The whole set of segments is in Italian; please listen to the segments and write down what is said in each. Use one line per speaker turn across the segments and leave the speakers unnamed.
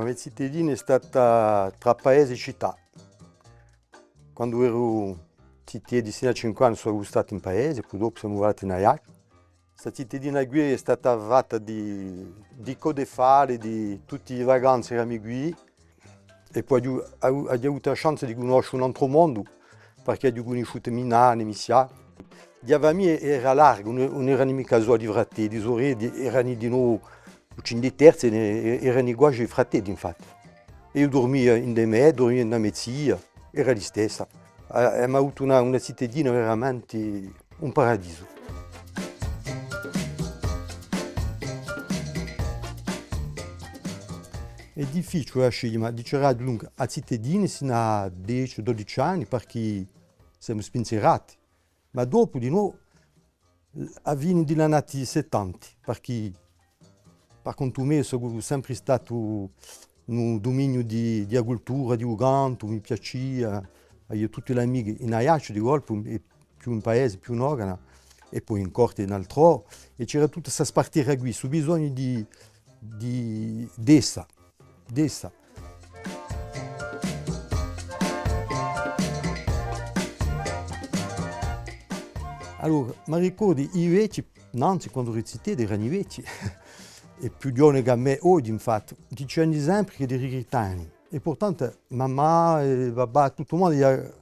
mia cittadina è stata tra paese e città. Quando ero cittadino sino a 5 anni sono stato in paese, poi dopo siamo arrivati in Ajaccio. Questa cittadina qui è stata fatta di code fare, di tutti i ragazzi che erano qui. E poi ho avuto la chance di conoscere un altro mondo, perché ho conosciuto Milano, Missia. Gli avami era largo, non erano mica solo di fratelli, di sorelle, erano di noi, di terzi, erano quasi fratelli infatti. E io dormivo in de me, dormivo in mia zia, era la stessa. Abbiamo avuto una cittadina veramente un paradiso. È difficile scegliere, ma dicerai dunque a cittadini sino a 10-12 anni perché siamo spensierati. Ma dopo di noi avviene di nati 70, perché per conto me sono sempre stato nel dominio di agricoltura, di uganto, mi piaceva, io tutti gli amici in Ajaccio di Golfo, più in paese, più in Ogana, e poi in Corte e in altro, e c'era tutta questa spartire qui, su bisogno di essa. Allora, mi ricordo i vecchi, Nanzi quando recitavo erano i vecchi, e più giovani che me oggi infatti, dicevano sempre che di rigritani. E portanto mamma e papà, tutto il mondo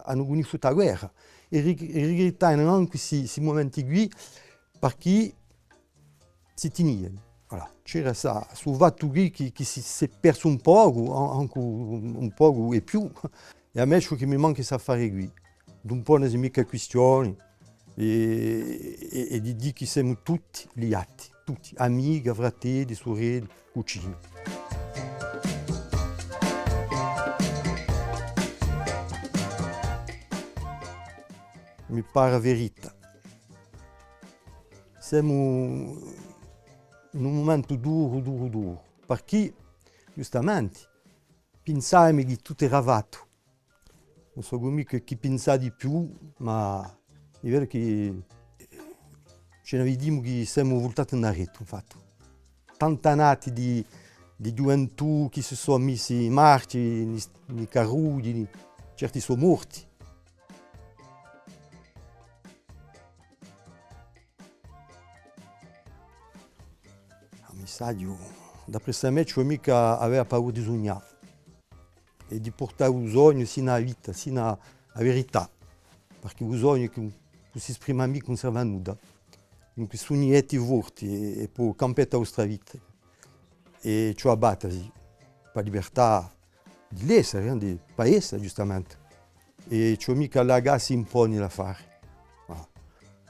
hanno conosciuto la guerra. E rigritani anche questi momenti qui perché si tenivano. Voilà. C'era questo fatto qui che si è perso un po', anche un po' e più. E a me ciò che mi manca è fare qui. Un po' non è mica questione. E di dire che siamo tutti liati, tutti, amici, fratelli, sorelle, cugini. Mi pare verità. Siamo in un momento duro, perché giustamente pensavamo che tutto era fatto. Non so mica chi pensa di più, ma è vero che ce ne vediamo che siamo voltati in arreto, infatti. Tanti anni di gioventù che si sono messi in marcia, nei carrugli, certi sono morti. Un messaggio, da me, cioè mica aveva paura di sognare e di portare il sogno sino alla vita, sino alla verità, perché il sogno che si esprime mica non serve a nulla. Dunque sognetti forti e poi campare la nostra vita. E ciò abbattersi per la libertà dell'essere, del paese giustamente. E ciò mica la gara si impone a fare.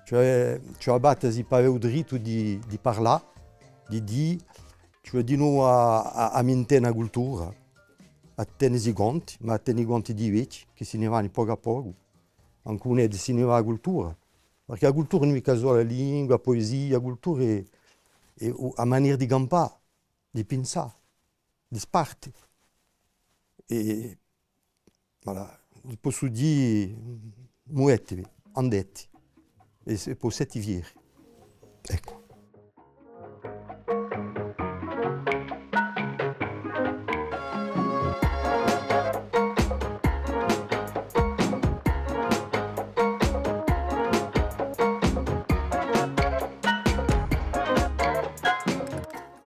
Cioè, ciò abbattersi per avere il diritto di parlare, di dire, cioè di noi a mantenere la cultura, a tenere i conti, ma a tenere i conti di vecchi, che se ne vanno poco a poco. Anche un è se ne va la cultura. Perché la cultura non è mica solo la lingua, la poesia, la cultura è la maniera di campare, di pensare, di sparti. E voilà, posso dire, muovetevi, andate, e poi siete vieri. Ecco.